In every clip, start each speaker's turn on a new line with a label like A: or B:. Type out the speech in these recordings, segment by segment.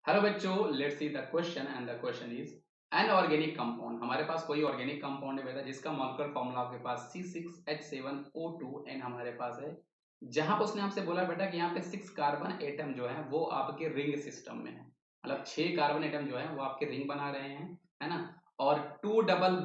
A: Hello बच्चों, let's see the question and the question is an organic compound. हमारे पास कोई organic compound है बेटा जिसका मॉलिक्यूलर फॉर्मूला आपके पास C6H7O2 एन हमारे पास है। जहां पर उसने आपसे बोला बेटा कि यहाँ पे 6 कार्बन एटम जो है वो आपके रिंग सिस्टम में है, मतलब 6 कार्बन एटम जो है वो आपके रिंग बना रहे हैं, है ना। और टू डबल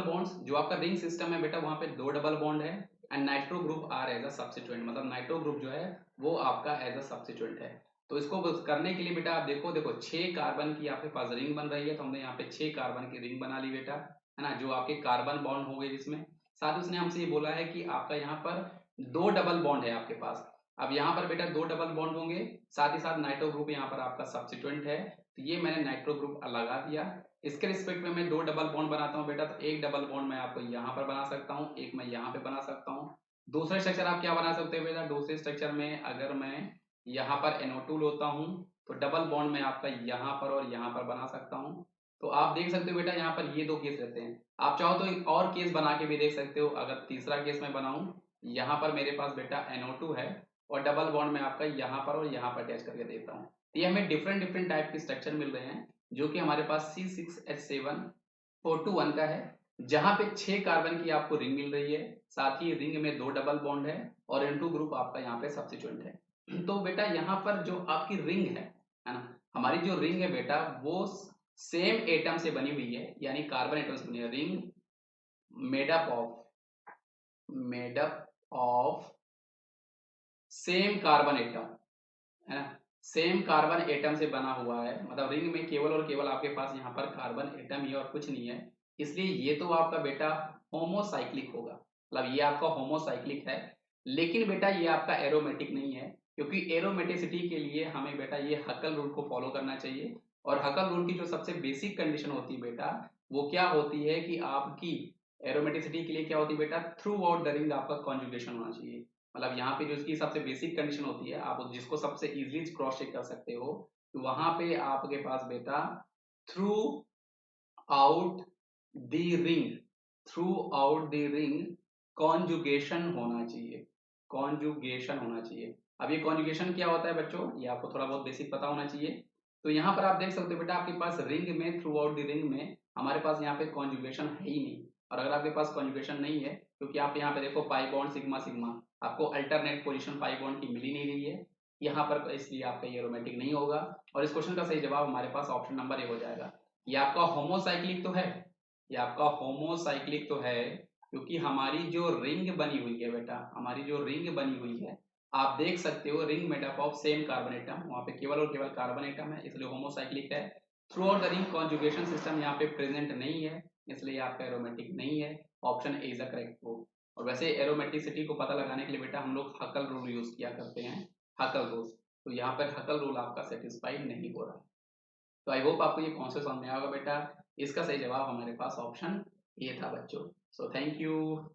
A: बॉन्ड्स जो आपका रिंग सिस्टम है बेटा, वहां पे 2 डबल बॉन्ड है। And nitro group are as a substituent, मतलब नाइट्रो ग्रुप जो है वो आपका एज अ सब्स्टिट्यूएंट है। तो इसको करने के लिए बेटा आप देखो देखो 6 कार्बन की आपके पास रिंग बन रही है, तो हमने यहाँ पे 6 कार्बन की रिंग बना ली बेटा, है ना, जो आपके कार्बन बॉन्ड हो गए जिसमें। साथ ही उसने हमसे ये बोला है कि आपका यहाँ पर 2 डबल बॉन्ड है आपके पास। अब यहाँ पर बेटा 2 डबल बॉन्ड होंगे, साथ ही साथ नाइट्रो ग्रुप यहाँ पर आपका सब्स्टिट्यूएंट है, तो ये मैंने नाइट्रो ग्रुप लगा दिया। इसके रिस्पेक्ट में मैं 2 डबल बॉन्ड बनाता हूँ बेटा, तो एक डबल बॉन्ड मैं आपको यहाँ पर बना सकता हूँ, एक मैं यहाँ पे बना सकता हूँ। दूसरा स्ट्रक्चर आप क्या बना सकते हो बेटा, दूसरे स्ट्रक्चर में अगर मैं यहाँ पर NO2 लेता हूँ तो डबल बॉन्ड मैं आपका यहाँ पर और यहाँ पर बना सकता हूँ। तो आप देख सकते हो बेटा यहाँ पर ये 2 केस रहते हैं। आप चाहो तो एक और केस बना के भी देख सकते हो। अगर तीसरा केस मैं बनाऊं, यहाँ पर मेरे पास बेटा NO2 है और डबल बॉन्ड मैं आपका यहाँ पर और यहाँ पर अटैच करके देता हूँ, तो ये हमें डिफरेंट डिफरेंट टाइप के स्ट्रक्चर मिल रहे हैं, जो कि हमारे पास C6H7O2 का है, जहां पे 6 कार्बन की आपको रिंग मिल रही है, साथ ही रिंग में 2 डबल बॉन्ड है और N2 ग्रुप आपका यहाँ पे सब्स्टिट्यूएंट है। तो बेटा यहाँ पर जो आपकी रिंग है ना, हमारी जो रिंग है बेटा वो सेम एटम से बनी हुई है, यानी कार्बन एटम से बनी है। Ring made up of same carbon atom, है ना, सेम कार्बन एटम से बना हुआ है, मतलब रिंग में केवल और केवल आपके पास यहाँ पर कार्बन एटम ही और कुछ नहीं है। इसलिए ये तो आपका बेटा होमोसाइक्लिक होगा, मतलब ये आपका होमोसाइक्लिक है। लेकिन बेटा ये आपका एरोमेटिक नहीं है, क्योंकि एरोमेटिसिटी के लिए हमें बेटा ये हकल रूल को फॉलो करना चाहिए। और हकल रूल की जो सबसे बेसिक कंडीशन होती है बेटा, वो क्या होती है कि आपकी एरोमेटिसिटी के लिए क्या होती है बेटा, थ्रू आउट द रिंग आपका कॉन्जुगेशन होना चाहिए। मतलब यहाँ पे जो इसकी सबसे बेसिक कंडीशन होती है, आप जिसको सबसे इजीली क्रॉस चेक कर सकते हो, तो वहां पे आपके पास बेटा through out the ring through out the ring conjugation होना चाहिए, कॉन्जुगेशन होना चाहिए। अब ये कॉन्जुगेशन क्या होता है बच्चों, ये आपको थोड़ा बहुत बेसिक पता होना चाहिए। तो यहाँ पर आप देख सकते हो बेटा, आपके पास रिंग में थ्रू आउट द रिंग में हमारे पास यहाँ पे कॉन्जुगेशन है ही नहीं। और अगर आपके पास कॉन्जुगेशन नहीं है, क्योंकि आप यहाँ पे देखो पाई बॉन्ड सिग्मा सिग्मा, आपको अल्टरनेट पोजीशन पाई बॉन्ड की मिल ही नहीं रही है यहाँ पर, इसलिए आपका ये एरोमेटिक नहीं होगा। और इस क्वेश्चन का सही जवाब हमारे पास ऑप्शन नंबर ए हो जाएगा। ये आपका होमोसाइक्लिक तो है, ये आपका होमोसाइक्लिक तो है, क्योंकि हमारी जो रिंग बनी हुई है बेटा, हमारी जो रिंग बनी हुई है, आप देख सकते हो ring made up of same carbon atom, वहां पे केवल और केवल कार्बन एटम है, इसलिए होमोसाइक्लिक है। Through out the ring conjugation system यहाँ पे प्रेजेंट नहीं है, इसलिए आपका एरोमेटिक नहीं है। Option A is the correct proof. और वैसे एरोमेटिसिटी को पता लगाने के लिए बेटा हम लोग हकल रूल यूज किया करते हैं, हकल रूल। तो यहाँ पर हकल रूल आपका सेटिस्फाइड नहीं हो रहा है। तो आई होप आपको ये कॉन्सेप्ट समझ में आया होगा बेटा। इसका सही जवाब हमारे पास ऑप्शन ए था बच्चों। So thank you.